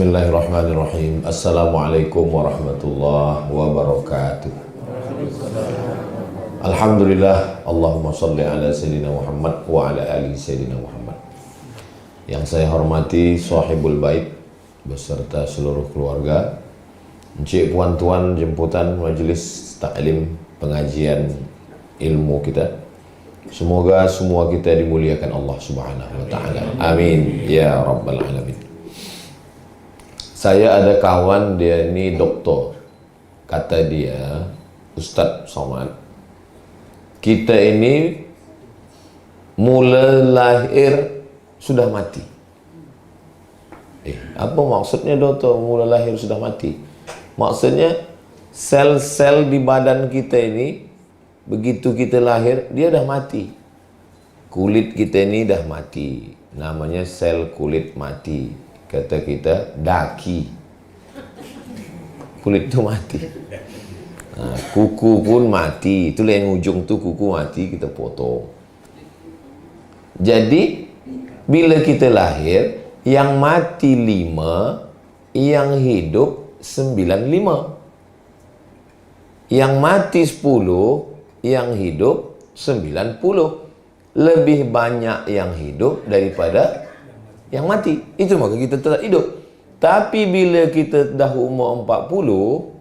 Bismillahirrahmanirrahim. Assalamualaikum warahmatullahi wabarakatuh. Alhamdulillah. Allahumma salli ala Sayyidina Muhammad wa ala ali Sayyidina Muhammad. Yang saya hormati sahibul bait beserta seluruh keluarga, encik puan tuan jemputan majelis taklim pengajian ilmu kita. Semoga semua kita dimuliakan Allah Subhanahu wa taala. Amin ya rabbal alamin. Saya ada kawan, dia ni doktor. Kata dia, Ustaz Somad, kita ini mula lahir sudah mati. Apa maksudnya doktor mula lahir sudah mati? Maksudnya sel-sel di badan kita ini begitu kita lahir dia dah mati. Kulit kita ini dah mati. Namanya sel kulit mati. Kata kita daki, kulit tu mati. Kuku pun mati. Itulah yang ujung tu kuku mati, kita potong. Jadi bila kita lahir, yang mati 5, yang hidup 95. Yang mati 10, yang hidup 90. Lebih banyak yang hidup daripada yang mati. Itu maka kita tetap hidup. Tapi bila kita dah umur 40,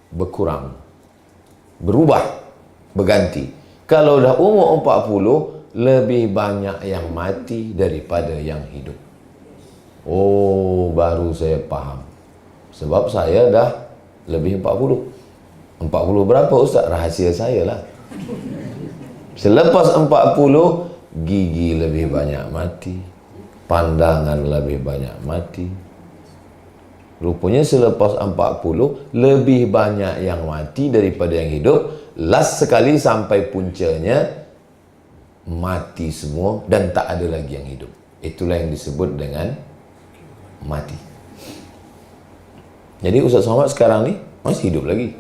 berkurang, berubah, berganti. Kalau dah umur 40, lebih banyak yang mati daripada yang hidup. Oh, baru saya faham. Sebab saya dah lebih 40. 40 berapa Ustaz? Rahsia saya lah. Selepas 40, gigi lebih banyak mati, pandangan lebih banyak mati. Rupanya selepas 40 lebih banyak yang mati daripada yang hidup. Last sekali sampai puncanya mati semua dan tak ada lagi yang hidup. Itulah yang disebut dengan mati. Jadi Ustaz Somad sekarang ni masih hidup lagi.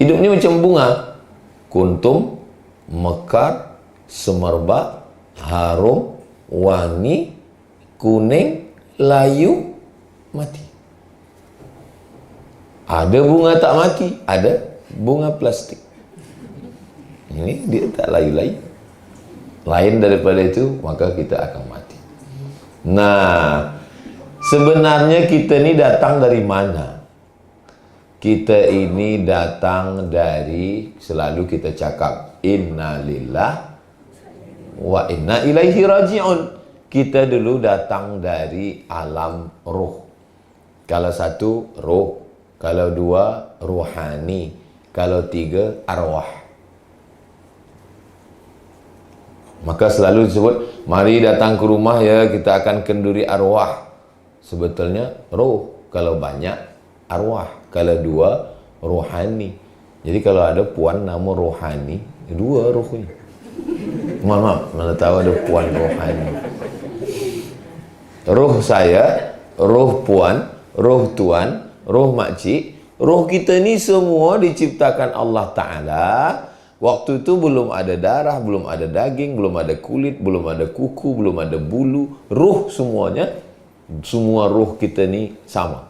Hidup ni macam bunga, kuntum, mekar, semerbak, harum, wangi, kuning, layu, mati. Ada bunga tak mati, ada bunga plastik. Ini dia tak layu-layu. Lain daripada itu, maka kita akan mati. Nah, sebenarnya kita ni datang dari mana? Kita ini datang dari, selalu kita cakap, inna lillah wa inna ilaihi raji'un. Kita dulu datang dari alam roh. Kalau satu, roh. Kalau dua, ruhani. Kalau tiga, arwah. Maka selalu disebut, mari datang ke rumah ya, kita akan kenduri arwah. Sebetulnya roh. Kalau banyak, arwah. Kalau dua, ruhani. Jadi kalau ada puan nama rohani, dua rohnya. Maaf, mana tahu ada puan rohani. Roh saya, roh puan, roh tuan, roh makcik, roh kita ni semua diciptakan Allah Ta'ala. Waktu itu belum ada darah, belum ada daging, belum ada kulit, belum ada kuku, belum ada bulu. Roh semuanya, semua roh kita ni sama.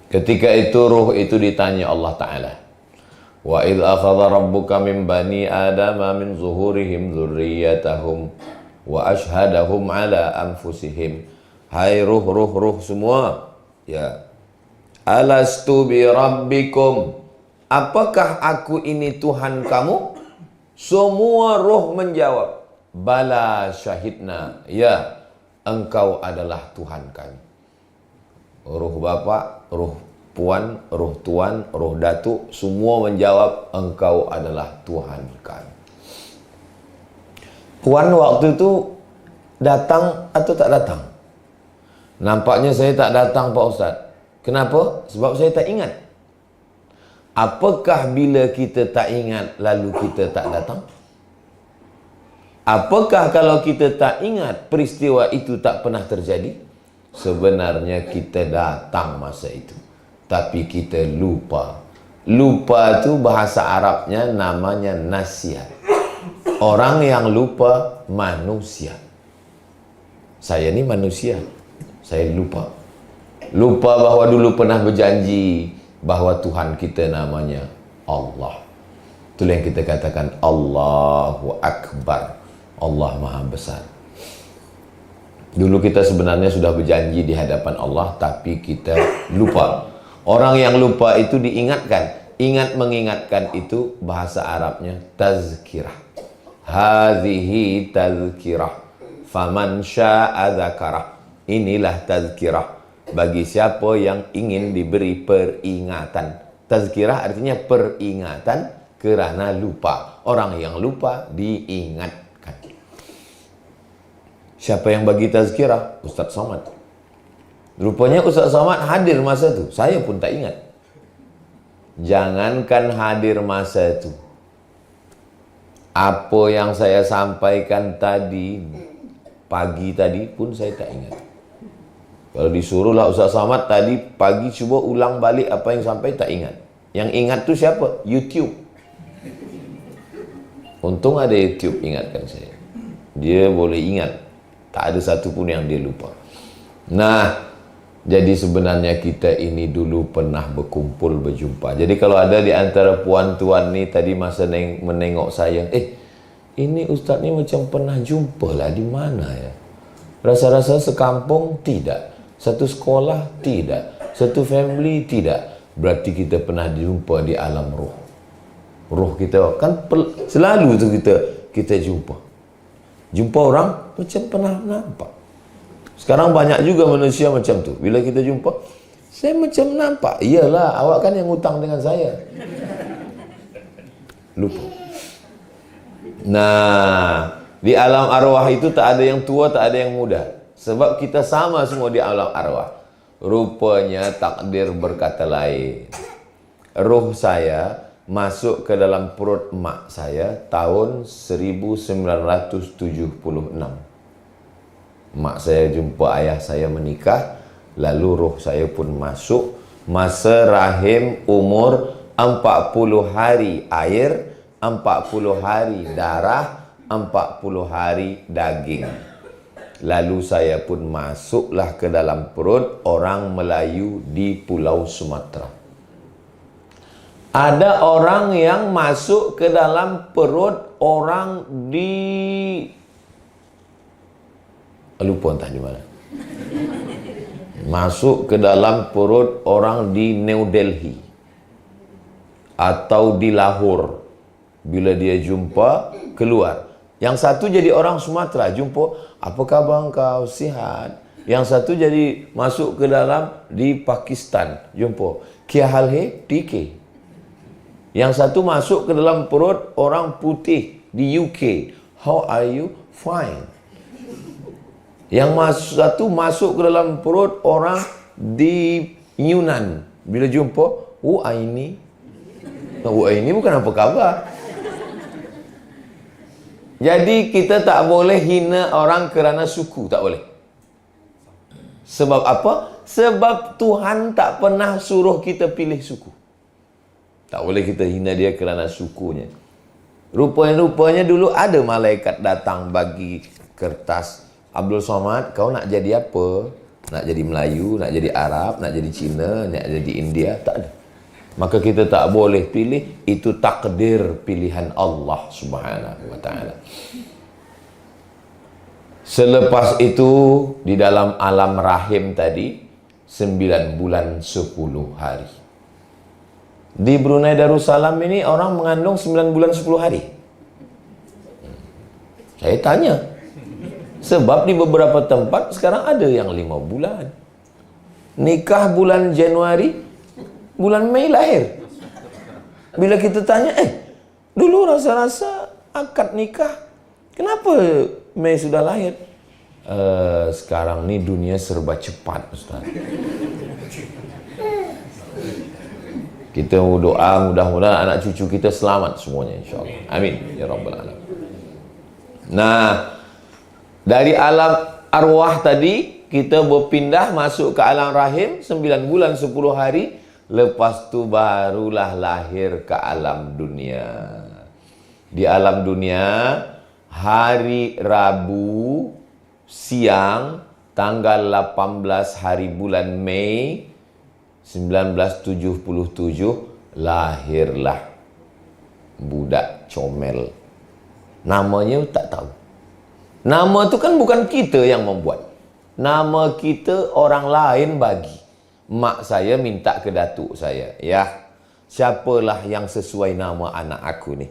Ketika itu roh itu ditanya Allah Ta'ala, wa idh akhadha rabbuka min bani adama min zuhurihim dzurriyyatahum wa ashhadahum ala anfusihim. Hai roh semua, ya, alastu bi rabbikum, apakah aku ini Tuhan kamu? Semua roh menjawab, bala syahidna, ya, engkau adalah Tuhan kami. Roh bapa, roh puan, roh tuan, roh datuk, semua menjawab, engkau adalah Tuhan kami. Puan waktu itu datang atau tak datang? Nampaknya saya tak datang Pak Ustaz. Kenapa? Sebab saya tak ingat. Apakah bila kita tak ingat lalu kita tak datang? Apakah kalau kita tak ingat peristiwa itu tak pernah terjadi? Sebenarnya kita datang masa itu, tapi kita lupa. Lupa itu bahasa Arabnya namanya nasihat. Orang yang lupa manusia. Saya ni manusia. Saya lupa. Lupa bahwa dulu pernah berjanji bahwa Tuhan kita namanya Allah. Itulah yang kita katakan Allahu Akbar. Allah Maha Besar. Dulu kita sebenarnya sudah berjanji di hadapan Allah, tapi kita lupa. Orang yang lupa itu diingatkan. Ingat mengingatkan itu bahasa Arabnya tazkirah. Hadhihi tazkirah. Faman sya'a dzakarah. Inilah tazkirah bagi siapa yang ingin diberi peringatan. Tazkirah artinya peringatan kerana lupa. Orang yang lupa diingatkan. Siapa yang bagi tazkirah? Ustaz Somad. Rupanya Ustaz Somad hadir masa itu. Saya pun tak ingat. Jangankan hadir masa itu, apa yang saya sampaikan tadi, pagi tadi pun saya tak ingat. Kalau disuruhlah Ustaz Somad tadi pagi cuba ulang balik apa yang sampai, tak ingat. Yang ingat tu siapa? YouTube. Untung ada YouTube ingatkan saya. Dia boleh ingat. Tak ada satu pun yang dia lupa. Nah, jadi sebenarnya kita ini dulu pernah berkumpul, berjumpa. Jadi kalau ada di antara puan-tuan ni tadi masa menengok saya, ini ustaz ni macam pernah jumpa lah, di mana ya? Rasa-rasa sekampung? Tidak. Satu sekolah? Tidak. Satu family? Tidak. Berarti kita pernah jumpa di alam roh. Roh kita kan selalu tu kita jumpa. Jumpa orang macam pernah nampak. Sekarang banyak juga manusia macam tu. Bila kita jumpa, saya macam nampak. Iyalah, awak kan yang hutang dengan saya. Lupa. Nah, di alam arwah itu tak ada yang tua, tak ada yang muda. Sebab kita sama semua di alam arwah. Rupanya takdir berkata lain. Roh saya masuk ke dalam perut mak saya tahun 1976. Mak saya jumpa ayah saya menikah, lalu roh saya pun masuk. Masa rahim umur 40 hari air, 40 hari darah, 40 hari daging. Lalu saya pun masuklah ke dalam perut orang Melayu di Pulau Sumatera. Ada orang yang masuk ke dalam perut orang di... lupa entah di mana. Masuk ke dalam perut orang di New Delhi. Atau di Lahore. Bila dia jumpa, keluar. Yang satu jadi orang Sumatera, jumpa, apa khabar kau, sihat? Yang satu jadi masuk ke dalam di Pakistan, jumpa, kia hal hai, TK. Yang satu masuk ke dalam perut orang putih di UK. How are you? Fine. Yang satu masuk ke dalam perut orang di Yunan. Bila jumpa, ini. Ini bukan apa khabar. Jadi kita tak boleh hina orang kerana suku. Tak boleh. Sebab apa? Sebab Tuhan tak pernah suruh kita pilih suku. Tak boleh kita hina dia kerana sukunya. Rupanya dulu ada malaikat datang bagi kertas. Abdul Somad, kau nak jadi apa? Nak jadi Melayu, nak jadi Arab, nak jadi Cina, nak jadi India? Tak ada. Maka kita tak boleh pilih. Itu takdir pilihan Allah Subhanahu wa ta'ala. Selepas itu, di dalam alam rahim tadi, 9 bulan 10 hari. Di Brunei Darussalam ini orang mengandung 9 bulan 10 hari. Saya tanya. Sebab di beberapa tempat sekarang ada yang 5 bulan. Nikah bulan Januari, bulan Mei lahir. Bila kita tanya, dulu rasa-rasa akad nikah, kenapa Mei sudah lahir? Sekarang ni dunia serba cepat, Ustaz. Kita doa mudah-mudahan anak cucu kita selamat semuanya, insyaAllah. Amin. Ya Rabbal Alamin. Nah, dari alam arwah tadi, kita berpindah masuk ke alam rahim, 9 bulan 10 hari. Lepas tu barulah lahir ke alam dunia. Di alam dunia, hari Rabu siang tanggal 18 hari bulan Mei 1977 lahirlah budak comel. Namanya tak tahu. Nama tu kan bukan kita yang membuat. Nama kita orang lain bagi. Mak saya minta ke datuk saya, "Ya, siapalah yang sesuai nama anak aku ni?"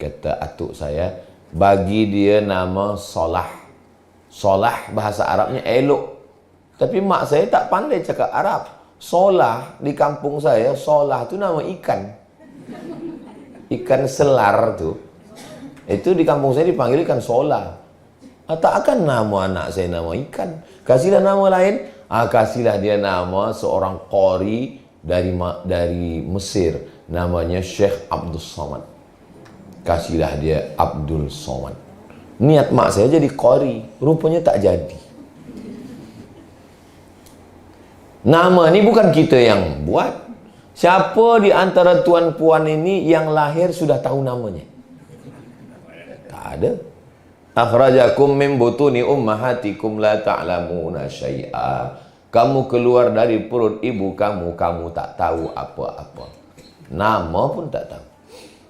Kata atuk saya, "Bagi dia nama Solah." Solah bahasa Arabnya elok. Tapi mak saya tak pandai cakap Arab. Solah di kampung saya, Solah tu nama ikan. Ikan selar tu. Itu di kampung saya dipanggil ikan Solah. Tak akan nama anak saya nama ikan. Kasihlah nama lain. Kasihlah dia nama seorang qari dari Mesir. Namanya Syekh Abdul Somad. Kasihlah dia Abdul Somad. Niat mak saya jadi qari. Rupanya tak jadi. Nama ni bukan kita yang buat. Siapa di antara tuan-puan ini yang lahir sudah tahu namanya? Tak ada. Akhrajakum min butuni ummahatikum la ta'lamuna syai'a. Kamu keluar dari perut ibu kamu, kamu tak tahu apa-apa. Nama pun tak tahu.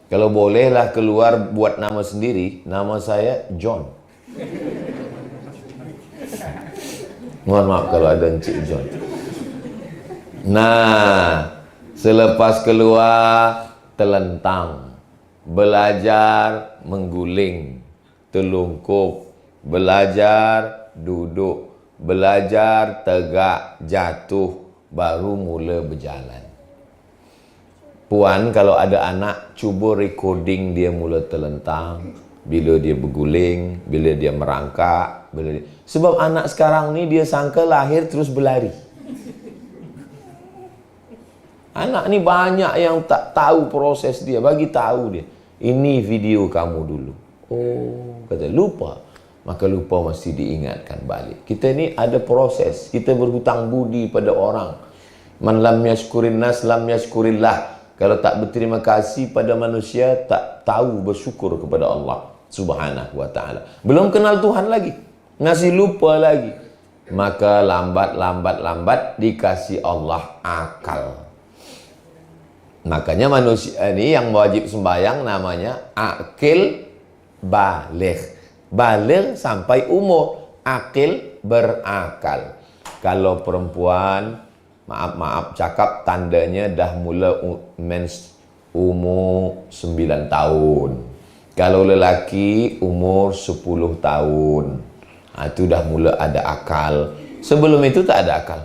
Kalau bolehlah keluar buat nama sendiri, nama saya John. Mohon maaf kalau ada Encik John. Nah, selepas keluar telentang, belajar mengguling, telungkup, belajar duduk, belajar tegak, jatuh, baru mula berjalan. Puan kalau ada anak, cuba recording dia mula telentang, bila dia berguling, bila dia merangkak, sebab anak sekarang ni dia sangka lahir terus berlari. Anak ni banyak yang tak tahu proses dia. Bagi tahu dia, ini video kamu dulu. Oh, kata lupa. Maka lupa mesti diingatkan balik. Kita ni ada proses. Kita berhutang budi pada orang. Man lam yashkurin nas lam yashkurillah. Kalau tak berterima kasih pada manusia, tak tahu bersyukur kepada Allah Subhanahu wa ta'ala. Belum kenal Tuhan lagi, masih lupa lagi. Maka lambat dikasih Allah akal. Makanya manusia ini yang wajib sembahyang namanya akil baligh. Baligh sampai umur, akil berakal. Kalau perempuan, maaf cakap, tandanya dah mula mens umur 9 tahun. Kalau lelaki umur 10 tahun. Itu dah mula ada akal. Sebelum itu tak ada akal.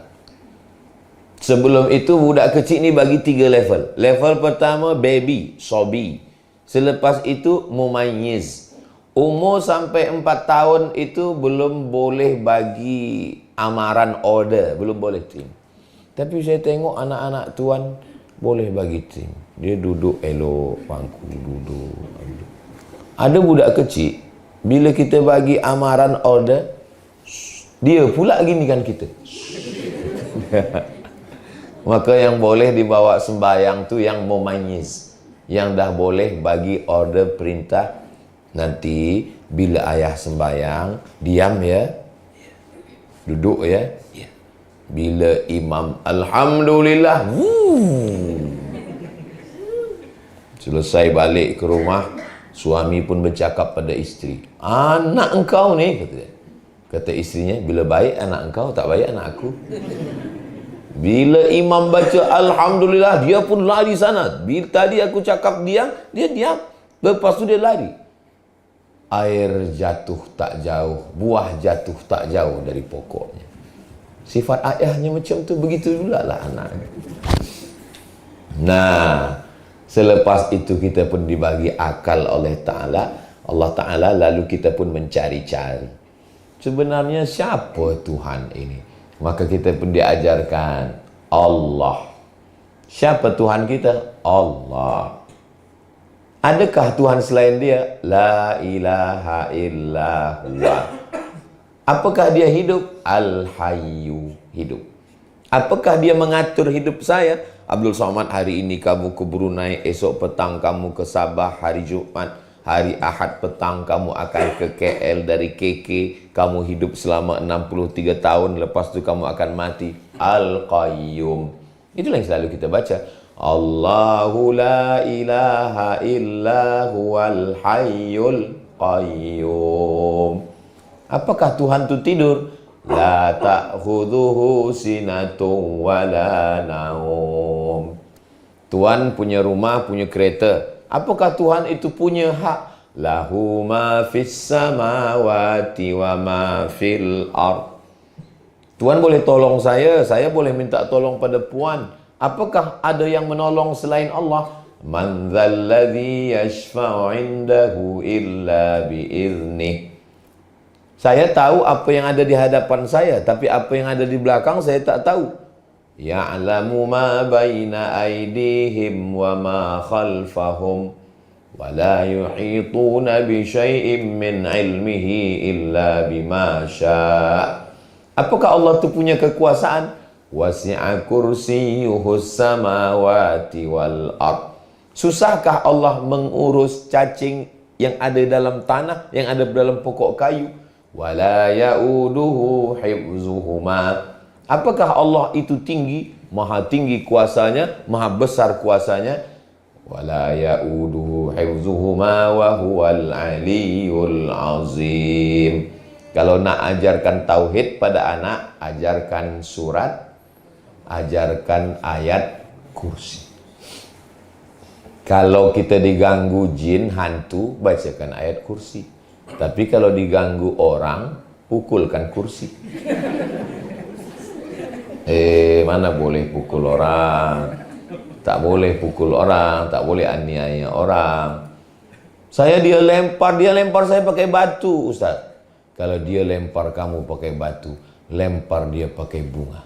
Sebelum itu budak kecil ni bagi 3 level. Level pertama baby, sobi. Selepas itu mumayyiz. Umur sampai 4 tahun itu belum boleh bagi amaran order, belum boleh terima. Tapi saya tengok anak-anak tuan boleh bagi terima. Dia duduk elok, bangku duduk. Ada budak kecil, bila kita bagi amaran order, dia pula ginikan kita. Maka yang boleh dibawa sembahyang tu yang mumayyiz, yang dah boleh bagi order perintah. Nanti bila ayah sembahyang, diam ya, duduk ya. Bila imam alhamdulillah, selesai balik ke rumah, suami pun bercakap pada isteri, "Anak engkau ni," kata dia. Kata istrinya, "Bila baik anak engkau, tak baik anak aku." Bila imam baca alhamdulillah, dia pun lari sana. Bila tadi aku cakap diam, dia diam. Lepas tu dia lari. Air jatuh tak jauh, buah jatuh tak jauh dari pokoknya. Sifat ayahnya macam tu, begitu jugalah anak. Nah, selepas itu kita pun dibagi akal oleh Allah Ta'ala, lalu kita pun mencari-cari. Sebenarnya siapa Tuhan ini? Maka kita pun diajarkan Allah. Siapa Tuhan kita? Allah. Adakah Tuhan selain dia? La ilaha illa huwa. Apakah dia hidup? Al-Hayyu, hidup. Apakah dia mengatur hidup saya? Abdul Somad, hari ini kamu ke Brunei, esok petang kamu ke Sabah, hari Jumat Hari Ahad petang kamu akan ke KL dari KK, kamu hidup selama 63 tahun, lepas itu kamu akan mati. Al-Qayyum. Itulah yang selalu kita baca. Allahu la ilaha illa huwal hayyul qayyum. Apakah Tuhan itu tidur? La ta'khudhuhu sinatun wala naum. Tuhan punya rumah, punya kereta. Apakah Tuhan itu punya hak? Lahu ma fis samawati wa ma fil ard. Tuhan boleh tolong saya boleh minta tolong pada Puan. Apakah ada yang menolong selain Allah? Man dzalladzi yashfa'u 'indahu illa biiznih. Saya tahu apa yang ada di hadapan saya, tapi apa yang ada di belakang saya tak tahu. Ya'lamu ma baina aydihim wa ma khalfahum wa la yuhituna bi syai'in min 'ilmihi illa bima syaa'. Apakah Allah itu punya kekuasaan? Wasi'a kursiyyuhus samawati wal ard. Susahkah Allah mengurus cacing yang ada dalam tanah, yang ada dalam pokok kayu? Wala ya'uduhu hifzuhuma. Apakah Allah itu tinggi, maha tinggi kuasanya, maha besar kuasanya? Wala ya'uduhu hifzuhuma wa huwal aliyyul azim. Kalau nak ajarkan tauhid pada anak, ajarkan surat, ajarkan ayat kursi. Kalau kita diganggu jin, hantu, bacakan ayat kursi. Tapi kalau diganggu orang, pukulkan kursi. Mana boleh pukul orang? Tak boleh pukul orang, tak boleh aniaya orang. Dia lempar saya pakai batu, Ustaz. Kalau dia lempar kamu pakai batu, lempar dia pakai bunga.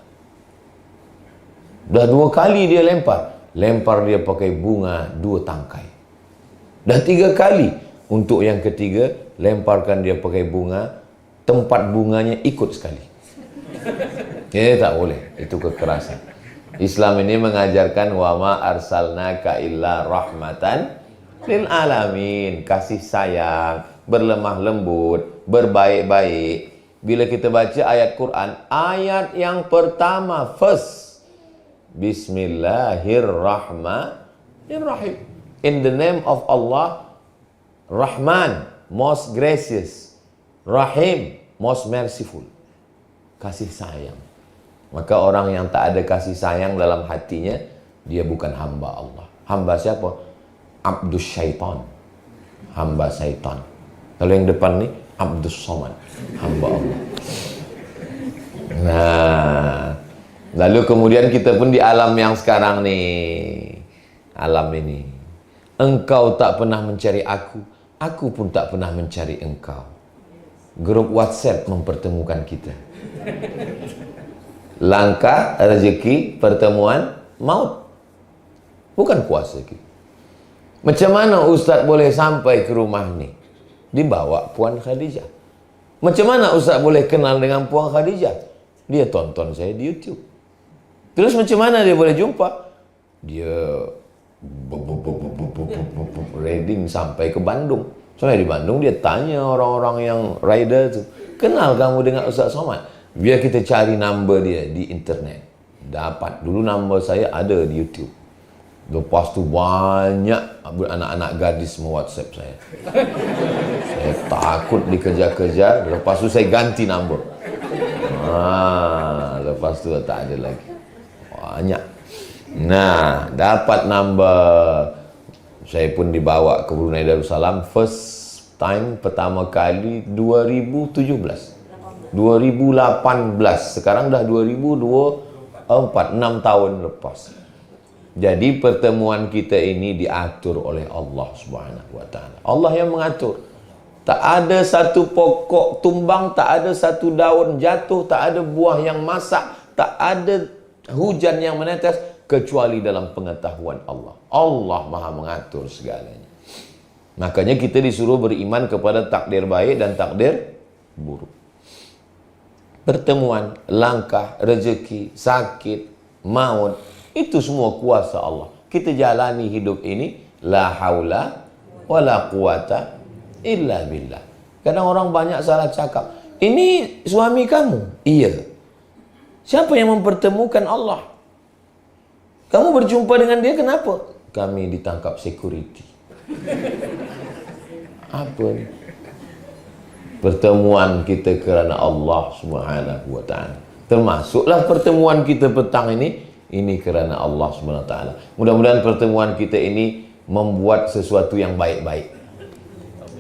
Dah 2 kali dia lempar dia pakai bunga 2 tangkai. Dah 3 kali. Untuk yang ketiga, lemparkan dia pakai bunga, tempat bunganya ikut sekali. Tak boleh, itu kekerasan. Islam ini mengajarkan wa ma arsalnaka illa rahmatan lil alamin, kasih sayang, berlemah lembut, berbaik-baik. Bila kita baca ayat Quran, ayat yang pertama, first, Bismillahirrahmanirrahim. In the name of Allah, Rahman, most gracious, Rahim, most merciful. Kasih sayang. Maka orang yang tak ada kasih sayang dalam hatinya, dia bukan hamba Allah. Hamba siapa? Abdus syaitan. Hamba syaitan. Kalau yang depan ni, Abdus Somad, hamba Allah. Nah, lalu kemudian kita pun di alam yang sekarang ni, alam ini. Engkau tak pernah mencari aku pun tak pernah mencari engkau. Grup WhatsApp mempertemukan kita. Langkah, rezeki, pertemuan, maut. Bukan kuasa kita. Macam mana Ustaz boleh sampai ke rumah ni? Dibawa Puan Khadijah. Macam mana Ustaz boleh kenal dengan Puan Khadijah? Dia tonton saya di YouTube. Terus macam mana dia boleh jumpa? Dia reading sampai ke Bandung. Sampai di Bandung dia tanya orang-orang yang rider tu, kenal kamu dengan Ustaz Somad? Biar kita cari number dia di internet. Dapat. Dulu number saya ada di YouTube. Lepas tu banyak anak-anak gadis me-WhatsApp saya. Saya takut dikejar-kejar. Lepas tu saya ganti number. Lepas tu tak ada lagi. Banyak. Nah, dapat number. Saya pun dibawa ke Brunei Darussalam. First time, pertama kali 2017. 2018. Sekarang dah 2024. 6 tahun lepas. Jadi pertemuan kita ini diatur oleh Allah Subhanahu wa taala. Allah yang mengatur. Tak ada satu pokok tumbang, tak ada satu daun jatuh, tak ada buah yang masak, tak ada hujan yang menetes kecuali dalam pengetahuan Allah. Allah Maha mengatur segalanya. Makanya kita disuruh beriman kepada takdir baik dan takdir buruk. Pertemuan, langkah, rezeki, sakit, maut, itu semua kuasa Allah. Kita jalani hidup ini la haula wala quwata illa billah. Kadang orang banyak salah cakap. Ini suami kamu? Iya. Siapa yang mempertemukan Allah? Kamu berjumpa dengan dia kenapa? Kami ditangkap security. Apa ni? Pertemuan kita kerana Allah Subhanahu wa taala. Termasuklah pertemuan kita petang ini kerana Allah Subhanahu wa taala. Mudah-mudahan pertemuan kita ini membuat sesuatu yang baik-baik.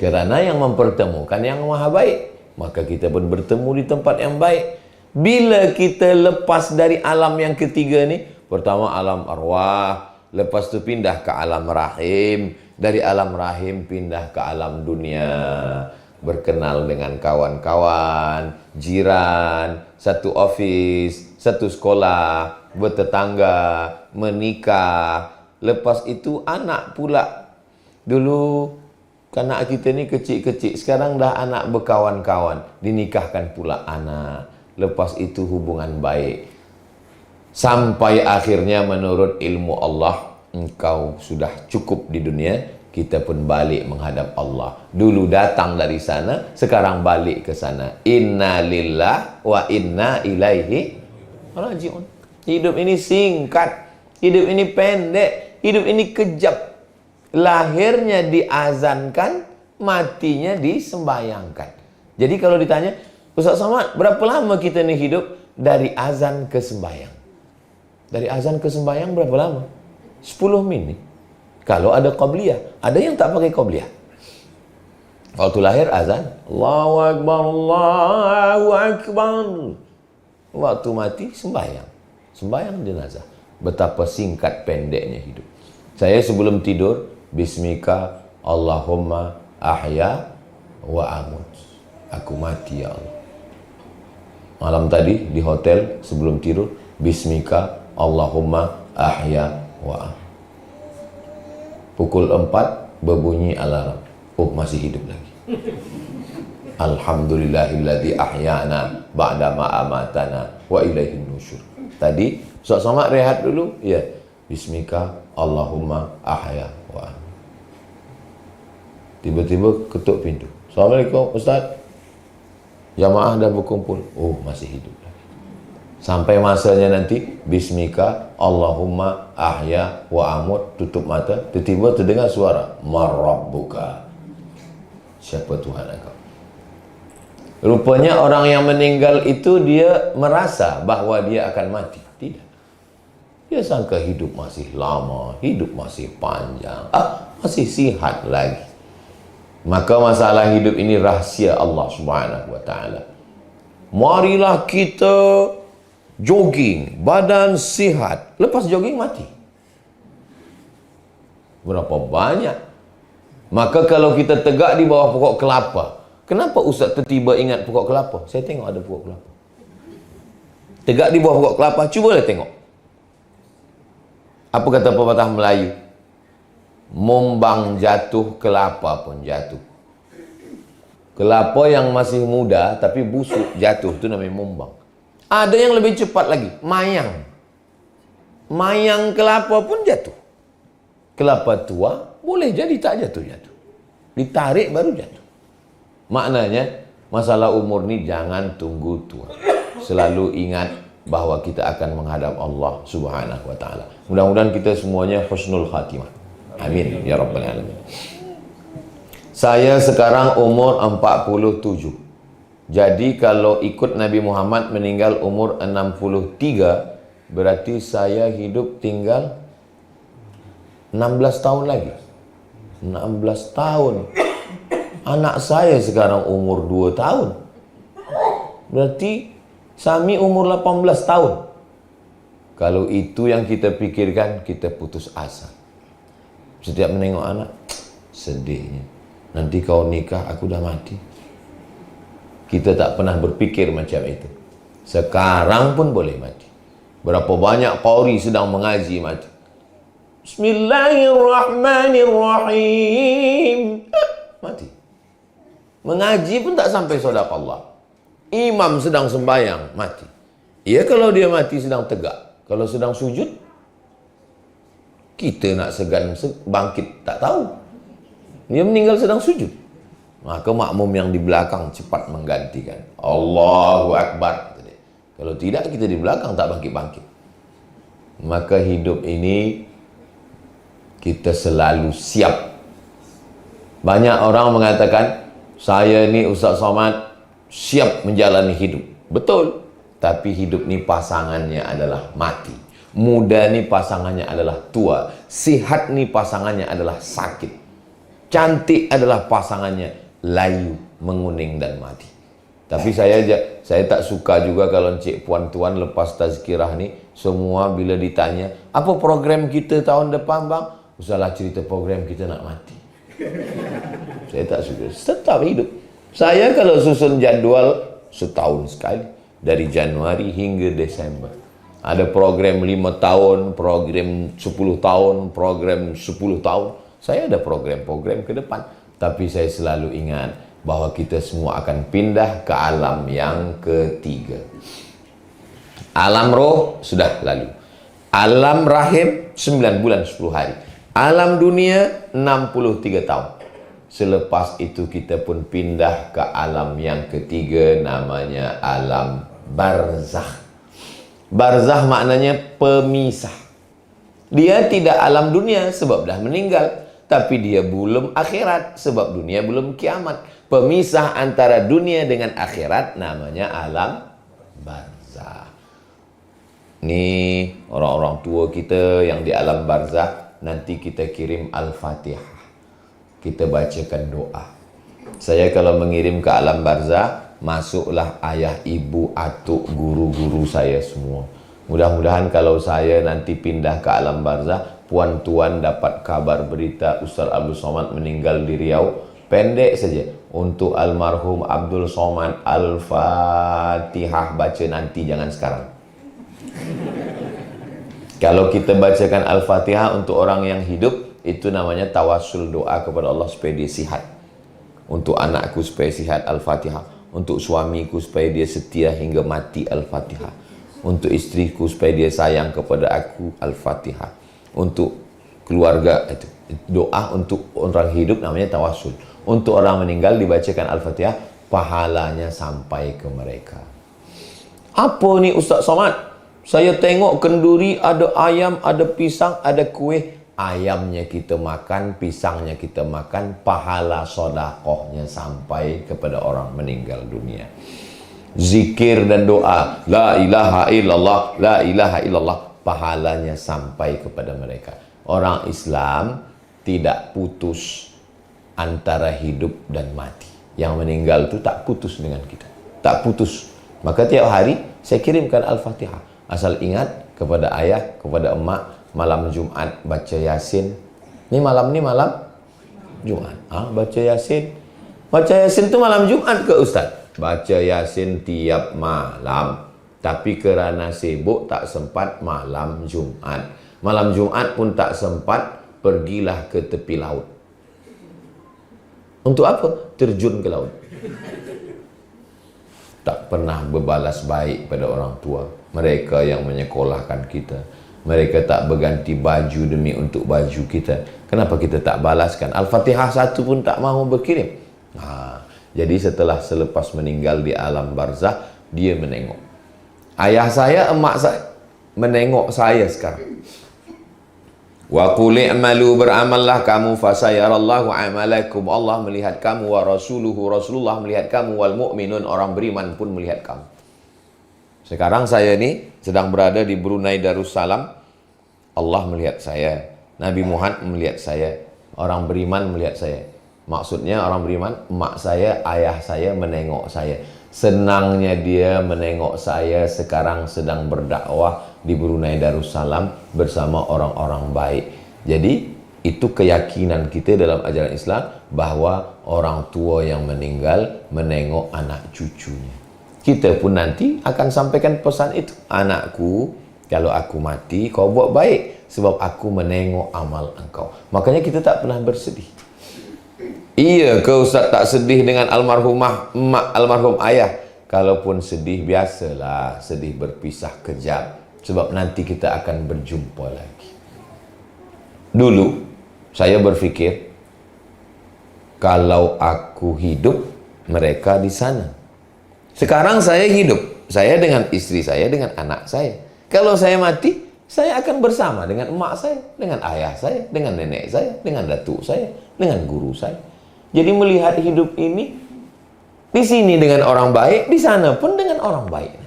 Kerana yang mempertemukan yang maha baik, maka kita pun bertemu di tempat yang baik. Bila kita lepas dari alam yang ketiga ni, pertama alam arwah, lepas tu pindah ke alam rahim, dari alam rahim pindah ke alam dunia, berkenal dengan kawan-kawan, jiran, satu office, satu sekolah, bertetangga, menikah. Lepas itu anak pula. Dulu anak kita ni kecil-kecil, sekarang dah anak berkawan-kawan, dinikahkan pula anak. Lepas itu hubungan baik. Sampai akhirnya menurut ilmu Allah, engkau sudah cukup di dunia, kita pun balik menghadap Allah. Dulu datang dari sana, sekarang balik ke sana. Inna lillah wa inna ilaihi raji'un. Hidup ini singkat, hidup ini pendek, hidup ini kejap. Lahirnya diazankan, matinya disembayangkan. Jadi kalau ditanya, Ustaz Samad, berapa lama kita ni hidup? Dari azan ke sembayang. Dari azan ke sembayang berapa lama? 10 minit. Kalau ada qabliyah, ada yang tak pakai qabliyah. Waktu lahir azan, Allahu Akbar, Allahu Akbar. Waktu mati sembayang. Sembayang jenazah. Betapa singkat pendeknya hidup. Saya sebelum tidur, Bismika Allahumma ahya wa amut. Aku mati ya Allah. Malam tadi di hotel sebelum tidur, Bismika Allahumma ahya wa amut. Pukul 4 berbunyi alarm. Oh, masih hidup lagi. Alhamdulillahilladzi ahyana ba'da ma amatana wa ilaihin nusyur. Tadi Ustaz Samad rehat dulu. Ya. Bismika Allahumma ahya wa amut. Tiba-tiba ketuk pintu. Assalamualaikum Ustaz. Jamaah dah berkumpul. Oh, masih hidup lagi. Sampai masanya nanti Bismika Allahumma ahya wa amut. Tutup mata. Tiba-tiba terdengar suara, Marrabbuka. Siapa Tuhan engkau? Rupanya orang yang meninggal itu dia merasa bahawa dia akan mati. Tidak. Dia sangka hidup masih lama, hidup masih panjang, masih sihat lagi. Maka masalah hidup ini rahsia Allah Subhanahu wa taala. Marilah kita jogging, badan sihat. Lepas jogging mati. Berapa banyak? Maka kalau kita tegak di bawah pokok kelapa, kenapa Ustaz tiba-tiba ingat pokok kelapa? Saya tengok ada pokok kelapa. Tegak di bawah pokok kelapa, cubalah tengok. Apa kata pepatah Melayu? Mombang jatuh, kelapa pun jatuh. Kelapa yang masih muda tapi busuk jatuh, itu namanya mombang. Ada yang lebih cepat lagi, mayang. Mayang kelapa pun jatuh. Kelapa tua boleh jadi tak jatuh-jatuh. Ditarik baru jatuh. Maknanya masalah umur ni jangan tunggu tua. Selalu ingat bahawa kita akan menghadap Allah Subhanahu wa taala. Mudah-mudahan kita semuanya husnul khatimah. Amin ya rabbal alamin. Saya sekarang umur 47. Jadi kalau ikut Nabi Muhammad meninggal umur 63, berarti saya hidup tinggal 16 tahun lagi. 16 tahun. Anak saya sekarang umur 2 tahun. Berarti Sami umur 18 tahun. Kalau itu yang kita pikirkan, kita putus asa. Setiap menengok anak, sedihnya. Nanti kau nikah, aku dah mati. Kita tak pernah berpikir macam itu. Sekarang pun boleh mati. Berapa banyak qari sedang mengaji mati. Bismillahirrahmanirrahim. Mati. Mengaji pun tak sampai sedekah. Imam sedang sembahyang, mati. Ya kalau dia mati sedang tegak. Kalau sedang sujud, kita nak segan bangkit, tak tahu. Dia meninggal sedang sujud. Maka makmum yang di belakang cepat menggantikan. Allahu Akbar. Kalau tidak, kita di belakang tak bangkit-bangkit. Maka hidup ini kita selalu siap. Banyak orang mengatakan, saya ni Ustaz Somad siap menjalani hidup. Betul. Tapi hidup ni pasangannya adalah mati. Muda ni pasangannya adalah tua. Sihat ni pasangannya adalah sakit. Cantik adalah pasangannya layu, menguning dan mati. Tapi saya tak suka juga kalau encik puan-tuan lepas tazkirah ni, semua bila ditanya, apa program kita tahun depan bang? Usahlah cerita program kita nak mati. Saya tak suka. Tetap hidup. Saya kalau susun jadual setahun sekali. Dari Januari hingga Desember. Ada program 5 tahun, program 10 tahun, program 10 tahun. Saya ada program-program ke depan. Tapi saya selalu ingat bahwa kita semua akan pindah ke alam yang ketiga. Alam roh sudah lalu. Alam rahim 9 bulan 10 hari. Alam dunia 63 tahun. Selepas itu kita pun pindah ke alam yang ketiga, namanya alam barzakh. Barzakh maknanya pemisah. Dia tidak alam dunia sebab dah meninggal, tapi dia belum akhirat sebab dunia belum kiamat. Pemisah antara dunia dengan akhirat namanya alam barzakh. Ni orang-orang tua kita yang di alam barzakh, nanti kita kirim Al-Fatihah. Kita bacakan doa. Saya kalau mengirim ke alam barzakh, masuklah ayah, ibu, atuk, guru-guru saya semua. Mudah-mudahan kalau saya nanti pindah ke alam barzakh, puan-tuan dapat kabar berita Ustaz Abdul Somad meninggal di Riau. Pendek saja. Untuk almarhum Abdul Somad, Al-Fatihah baca nanti, jangan sekarang. Kalau kita bacakan Al-Fatihah untuk orang yang hidup, itu namanya tawasul, doa kepada Allah supaya dia sihat. Untuk anakku supaya sihat, Al-Fatihah. Untuk suamiku supaya dia setia hingga mati, Al-Fatihah. Untuk istriku supaya dia sayang kepada aku, Al-Fatihah. Untuk keluarga, itu doa untuk orang hidup namanya tawasul. Untuk orang meninggal dibacakan Al-Fatihah, pahalanya sampai ke mereka. Apa ni Ustaz Somad? Saya tengok kenduri, ada ayam, ada pisang, ada kuih. Ayamnya kita makan, pisangnya kita makan, pahala sodakohnya sampai kepada orang meninggal dunia. Zikir dan doa, la ilaha illallah, la ilaha illallah, pahalanya sampai kepada mereka. Orang Islam tidak putus antara hidup dan mati. Yang meninggal itu tak putus dengan kita, tak putus. Maka tiap hari saya kirimkan Al-Fatihah. Asal ingat kepada ayah, kepada emak, malam Jumat baca Yasin. Ni malam Jumat. Baca Yasin. Baca Yasin tu malam Jumat ke Ustaz? Baca Yasin tiap malam. Tapi kerana sibuk tak sempat malam Jumat. Malam Jumat pun tak sempat, pergilah ke tepi laut. Untuk apa? Terjun ke laut. Tak pernah berbalas baik pada orang tua. Mereka yang menyekolahkan kita. Mereka tak berganti baju demi untuk baju kita. Kenapa kita tak balaskan? Al-Fatihah satu pun tak mahu berkirim. Jadi selepas meninggal di alam barzakh, dia menengok. Ayah saya, emak saya menengok saya sekarang. Wa qul i'malu, beramallah kamu, fasayarallahu amalakum. Allah melihat kamu, wa rasuluhu, Rasulullah melihat kamu, wal mu'minun, orang beriman pun melihat kamu. Sekarang saya ni sedang berada di Brunei Darussalam. Allah melihat saya, Nabi Muhammad melihat saya, orang beriman melihat saya. Maksudnya orang beriman, emak saya, ayah saya menengok saya. Senangnya dia menengok saya sekarang sedang berdakwah di Brunei Darussalam bersama orang-orang baik. Jadi itu keyakinan kita dalam ajaran Islam, bahwa orang tua yang meninggal menengok anak cucunya. Kita pun nanti akan sampaikan pesan itu. Anakku, kalau aku mati, kau buat baik, sebab aku menengok amal engkau. Makanya kita tak pernah bersedih. Iya ke Ustaz tak sedih dengan almarhumah emak, almarhum ayah? Kalaupun sedih, biasalah sedih berpisah kejap. Sebab nanti kita akan berjumpa lagi. Dulu, saya berfikir, Kalau aku hidup, mereka di sana. Sekarang saya hidup, saya dengan istri saya, dengan anak saya. Kalau saya mati, saya akan bersama dengan emak saya, dengan ayah saya, dengan nenek saya, dengan datuk saya, dengan guru saya. Jadi melihat hidup ini, di sini dengan orang baik, di sana pun dengan orang baik.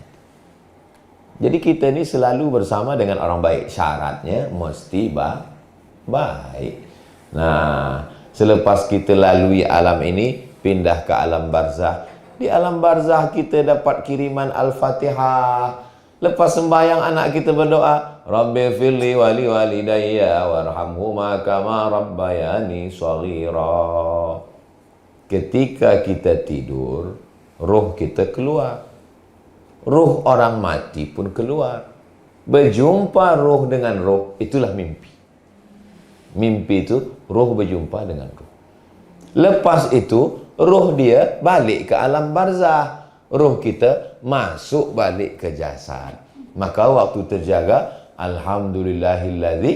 Jadi kita ini selalu bersama dengan orang baik. Syaratnya mesti baik. Nah, selepas kita lalui alam ini, pindah ke alam barzah. Di alam barzah kita dapat kiriman Al-Fatihah. Lepas sembahyang anak kita berdoa, Rabbi firli wali walidayya warhamhuma kama rabbayani shaghira. Ketika kita tidur, roh kita keluar. Roh orang mati pun keluar. Berjumpa roh dengan roh, itulah mimpi. Mimpi itu roh berjumpa dengan roh. Lepas itu, roh dia balik ke alam barzah. Roh kita masuk balik ke jasad. Maka waktu terjaga, alhamdulillahilladzi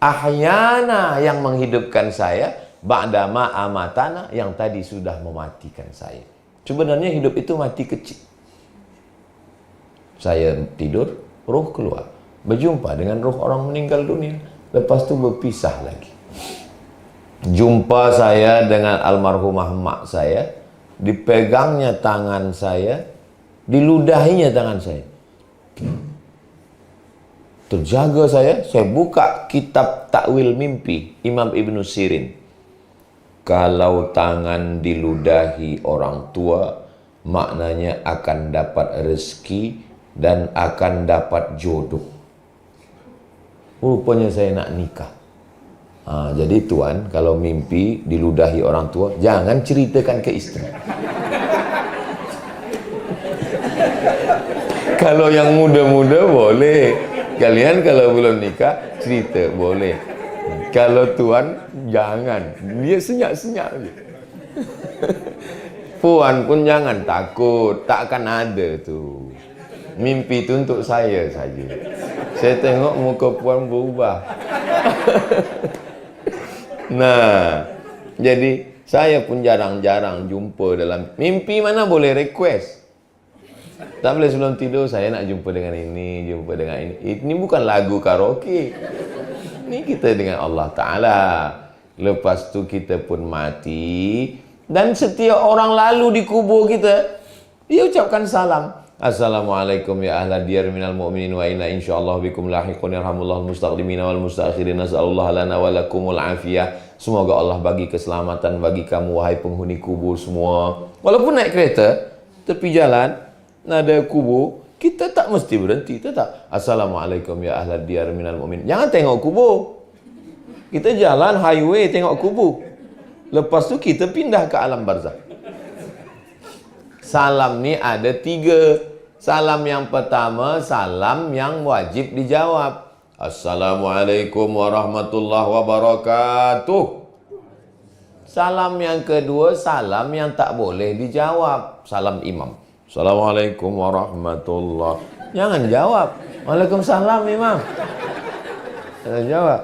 ahyana, yang menghidupkan saya, ba'dama amatana, yang tadi sudah mematikan saya. Sebenarnya hidup itu mati kecil. Saya tidur, roh keluar, berjumpa dengan roh orang meninggal dunia. Lepas itu berpisah lagi. Jumpa saya dengan almarhumah mak saya, dipegangnya tangan saya, diludahinya tangan saya. Terjaga saya buka kitab takwil mimpi Imam Ibn Sirin. Kalau tangan diludahi orang tua, maknanya akan dapat rezeki dan akan dapat jodoh. Rupanya saya nak nikah. Jadi tuan, kalau mimpi diludahi orang tua, jangan ceritakan ke istri. Kalau yang muda-muda boleh. Kalian kalau belum nikah, cerita boleh. Kalau tuan, jangan. Dia senyap-senyap je. Puan pun jangan takut, tak akan ada tu. Mimpi itu untuk saya saja. Saya tengok muka puan berubah. Nah, jadi saya pun jarang-jarang jumpa dalam mimpi. Mana boleh request. Tak boleh sebelum tidur, saya nak jumpa dengan ini, jumpa dengan ini. Ini bukan lagu karaoke. Ini kita dengan Allah Ta'ala. Lepas tu kita pun mati. Dan setiap orang lalu di kubur kita, dia ucapkan salam. Assalamualaikum ya ahla diyar minal mu'minin wa inna insyaallah bikum lahiqun yarhamullahu mustaqdimina wal mustaakhirin nasallallahu lana wa lakumul afiyah. Semoga Allah bagi keselamatan bagi kamu wahai penghuni kubur semua. Walaupun naik kereta tepi jalan ada kubur, kita tak mesti berhenti, tetap Assalamualaikum ya ahla diyar minal mu'minin. Jangan tengok kubur. Kita jalan highway tengok kubur. Lepas tu kita pindah ke alam barzah. Salam ni ada 3. Salam yang pertama, salam yang wajib dijawab. Assalamualaikum warahmatullahi wabarakatuh. Salam yang kedua, salam yang tak boleh dijawab. Salam imam. Assalamualaikum warahmatullahi. Jangan jawab. Waalaikumsalam imam. Jangan jawab.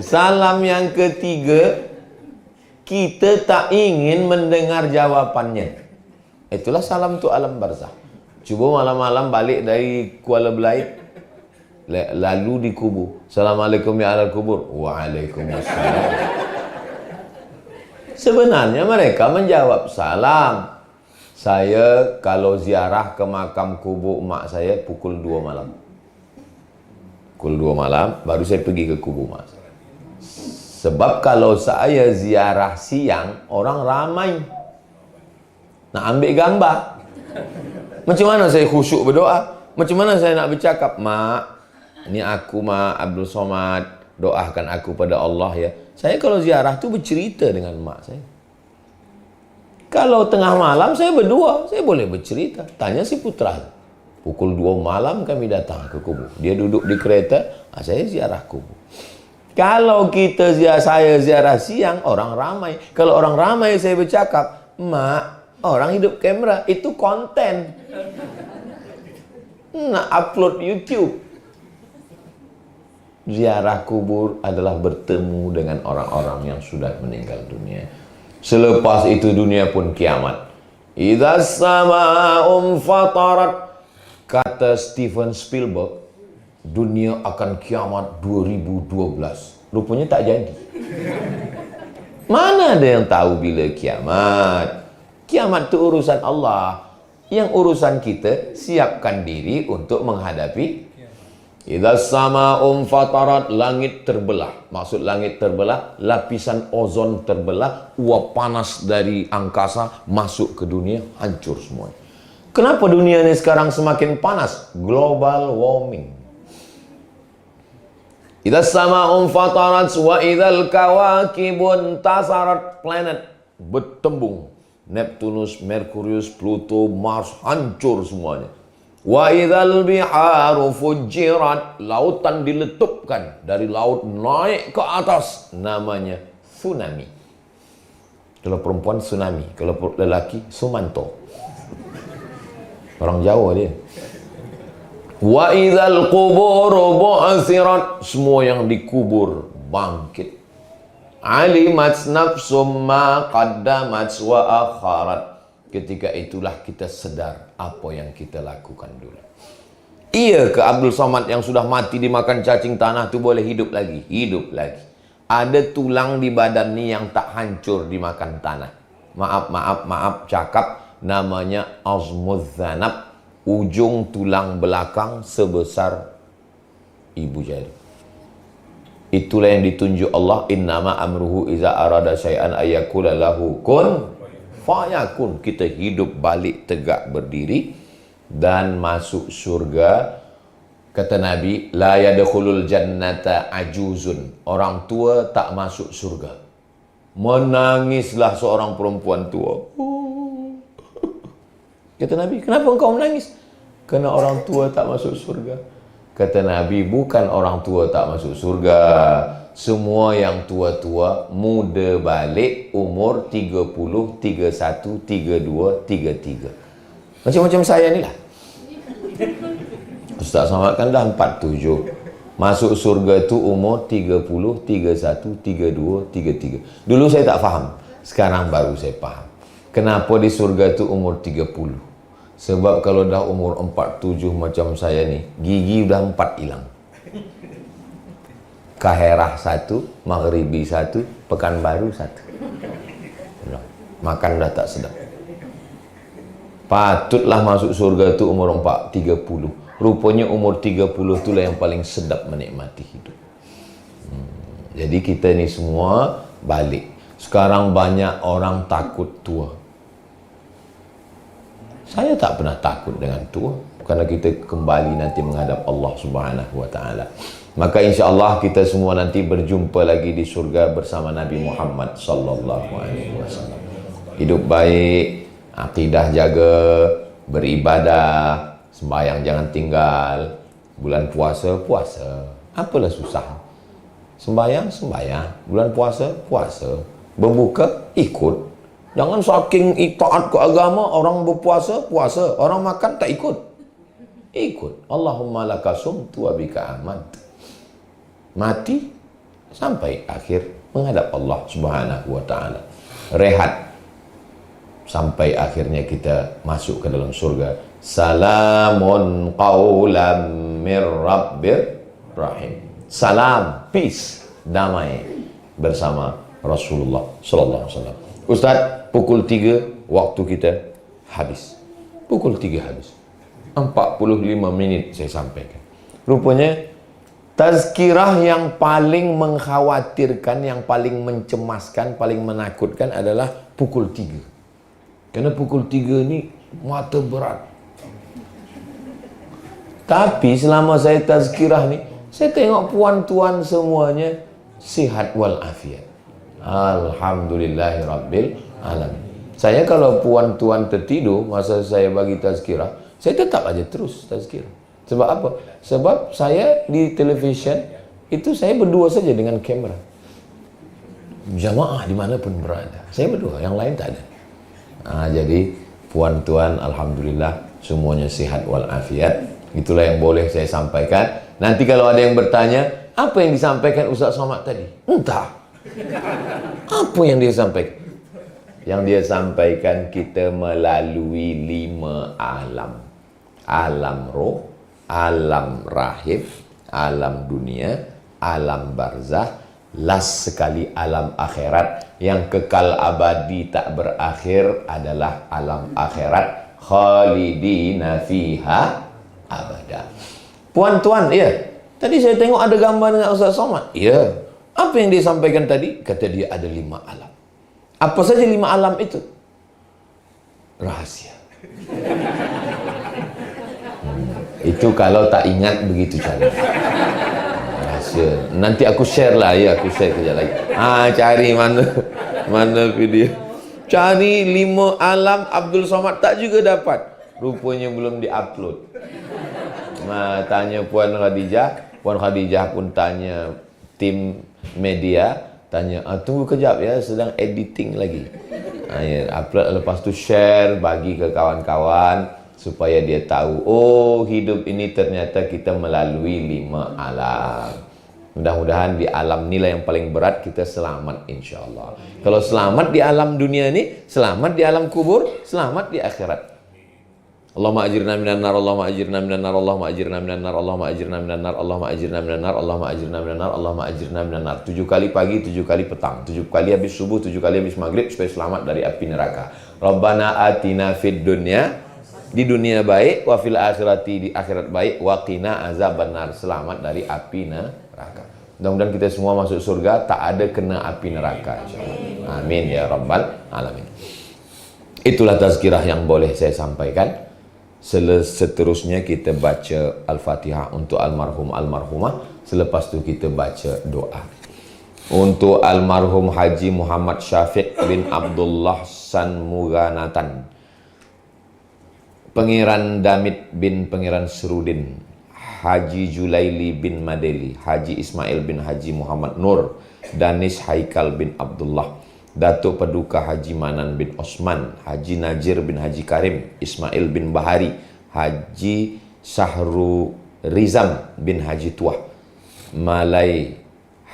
Salam yang ketiga, kita tak ingin mendengar jawapannya. Itulah salam tu alam barzah. Cuba malam-malam balik dari Kuala Belait, lalu di kubur. Assalamualaikum ya ahlal kubur. Waalaikumsalam. Sebenarnya mereka menjawab salam. Saya kalau ziarah ke makam kubur mak saya pukul 2 malam. Pukul 2 malam baru saya pergi ke kubur mak saya. Sebab kalau saya ziarah siang, orang ramai nak ambil gambar. Macam mana saya khusyuk berdoa? Macam mana saya nak bercakap? Mak, ni aku mak Abdul Somad, doakan aku pada Allah ya. Saya kalau ziarah tu bercerita dengan mak saya. Kalau tengah malam saya berdua, saya boleh bercerita. Tanya si putra. Pukul 2 malam kami datang ke kubur. Dia duduk di kereta, saya ziarah kubur. Kalau saya ziarah siang, orang ramai. Kalau orang ramai saya bercakap, mak, orang hidup kamera, itu konten. Nak upload YouTube. Ziarah kubur adalah bertemu dengan orang-orang yang sudah meninggal dunia. Selepas itu dunia pun kiamat. Idza sama'um fatarat. Kata Steven Spielberg, dunia akan kiamat 2012. Rupanya tak jadi. Mana ada yang tahu bila kiamat? Kiamat itu urusan Allah. Yang urusan kita, siapkan diri untuk menghadapi. Idza sama'um fatarat, langit terbelah. Maksud langit terbelah, lapisan ozon terbelah, uap panas dari angkasa masuk ke dunia, hancur semua. Kenapa dunia ini sekarang semakin panas? Global warming. Idza sama'um fatarat wa idzal kawakibun tasarat, planet bertembung. Neptunus, Merkurius, Pluto, Mars hancur semuanya. Wa idzal biharu fujirat, lautan diletupkan, dari laut naik ke atas, namanya tsunami. Kalau perempuan tsunami, kalau lelaki sumanto. Orang Jawa dia. Wa idzal quburu bu'thirat, semua yang dikubur bangkit. Alimat nafsum ma qaddamat wa akharat, ketika itulah kita sedar apa yang kita lakukan dulu. Iya ke Abdul Somad yang sudah mati dimakan cacing tanah tu boleh hidup lagi? Hidup lagi. Ada tulang di badan ni yang tak hancur dimakan tanah. Maaf cakap, namanya azmuz zanab, ujung tulang belakang sebesar ibu jari. Itulah yang ditunjuk Allah, innama amruhu iza arada syai'an ayyakula lahu kun fayakun. Kita hidup balik tegak berdiri dan masuk surga. Kata Nabi, la yadkhulul jannata ajuzun, orang tua tak masuk surga. Menangislah seorang perempuan tua. Kata Nabi, kenapa engkau menangis? Kerana orang tua tak masuk surga. Kata Nabi, bukan orang tua tak masuk surga. Semua yang tua-tua, muda balik, umur 30, 31, 32, 33. Macam-macam saya ni lah. Ustaz Samad kan dah 47. Masuk surga tu umur 30, 31, 32, 33. Dulu saya tak faham. Sekarang baru saya faham. Kenapa di surga tu umur 30? Sebab kalau dah umur 47 macam saya ni, gigi dah 4 hilang. Kaherah 1, Maghribi 1, Pekanbaru 1. Makan dah tak sedap. Patutlah masuk surga tu umur 30. Rupanya umur 30 itulah yang paling sedap menikmati hidup. Jadi kita ni semua balik. Sekarang banyak orang takut tua. Saya tak pernah takut dengan tua, kerana kita kembali nanti menghadap Allah Subhanahu wa taala. Maka insya-Allah kita semua nanti berjumpa lagi di surga bersama Nabi Muhammad sallallahu alaihi wasallam. Hidup baik, akidah jaga, beribadah, sembahyang jangan tinggal, bulan puasa puasa. Apalah susah? Sembahyang sembahyang, bulan puasa puasa, berbuka ikut. Jangan saking itaat ke agama, orang berpuasa, puasa. Orang makan, tak ikut. Ikut. Allahumma laka sumtu wa bika amant. Mati, sampai akhir menghadap Allah Subhanahu wa ta'ala. Rehat. Sampai akhirnya kita masuk ke dalam surga. Salamun qawlam mir rabbir rahim. Salam, peace, damai bersama Rasulullah sallallahu alaihi wasallam. Ustaz, pukul 3 waktu kita habis. Pukul 3 habis. 45 minit saya sampaikan. Rupanya tazkirah yang paling mengkhawatirkan, yang paling mencemaskan, paling menakutkan adalah pukul 3. Kerana pukul 3 ni mata berat. Tapi selama saya tazkirah ni, saya tengok puan-tuan semuanya sihat walafiat. Alhamdulillahirabbil alamin. Saya kalau puan-tuan tertidur masa saya bagi tazkirah, saya tetap aja terus tazkirah. Sebab apa? Sebab saya di televisyen itu saya berdua saja dengan kamera. Jamaah dimanapun berada, saya berdua, yang lain tak ada. Jadi puan-tuan alhamdulillah semuanya sihat walafiat. Itulah yang boleh saya sampaikan. Nanti kalau ada yang bertanya, apa yang disampaikan Ustaz Somad tadi? Entah. Apa yang dia sampaikan? Yang dia sampaikan kita melalui 5 alam. Alam roh, alam rahim, alam dunia, alam barzah, last sekali alam akhirat yang kekal abadi tak berakhir adalah alam akhirat, khalidina fiha abada. Puan-tuan, ya. Tadi saya tengok ada gambar dengan Ustaz Somad. Ya. Apa yang dia sampaikan tadi? Kata dia ada 5 alam. Apa saja 5 alam itu? Rahasia. Itu kalau tak ingat begitu cara. Rahasia. Nanti aku share lah, ya, aku share kejap lagi. Cari mana video. Cari 5 alam Abdul Somad tak juga dapat. Rupanya belum diupload. Tanya Puan Khadijah. Puan Khadijah pun tanya tim media. Tanya, tunggu kejap ya, sedang editing lagi. Upload, lepas tu share, bagi ke kawan-kawan supaya dia tahu, oh hidup ini ternyata kita melalui 5 alam. Mudah-mudahan di alam nilai yang paling berat kita selamat, insyaAllah. Kalau selamat di alam dunia ini, selamat di alam kubur, selamat di akhirat. Allahumma ajirna minan nar, Allahumma ajirna minan nar, Allahumma ajirna minan nar, Allahumma ajirna minan nar, Allahumma ajirna minan nar, Allahumma ajirna minan nar, Allahumma ajirna minan nar. 7 kali pagi, 7 kali petang, 7 kali habis subuh, 7 kali habis maghrib, supaya selamat dari api neraka. Rabbana atina fid dunya, di dunia baik, wa fil akhirati, di akhirat baik, wa qina azabannar, selamat dari api neraka. Mudah-mudahan kita semua masuk surga, tak ada kena api neraka, insyaallah. Amin ya rabbal alamin. Itulah tazkirah yang boleh saya sampaikan. Seterusnya kita baca Al-Fatihah untuk almarhum almarhumah. Selepas itu kita baca doa untuk almarhum Haji Muhammad Syafiq bin Abdullah Sanmuganatan, Pangeran Damit bin Pangeran Serudin, Haji Julaili bin Madeli, Haji Ismail bin Haji Muhammad Nur, Danis Haikal bin Abdullah, Datuk Paduka Haji Manan bin Osman, Haji Najir bin Haji Karim, Ismail bin Bahari, Haji Sahru Rizam bin Haji Tuah, Malai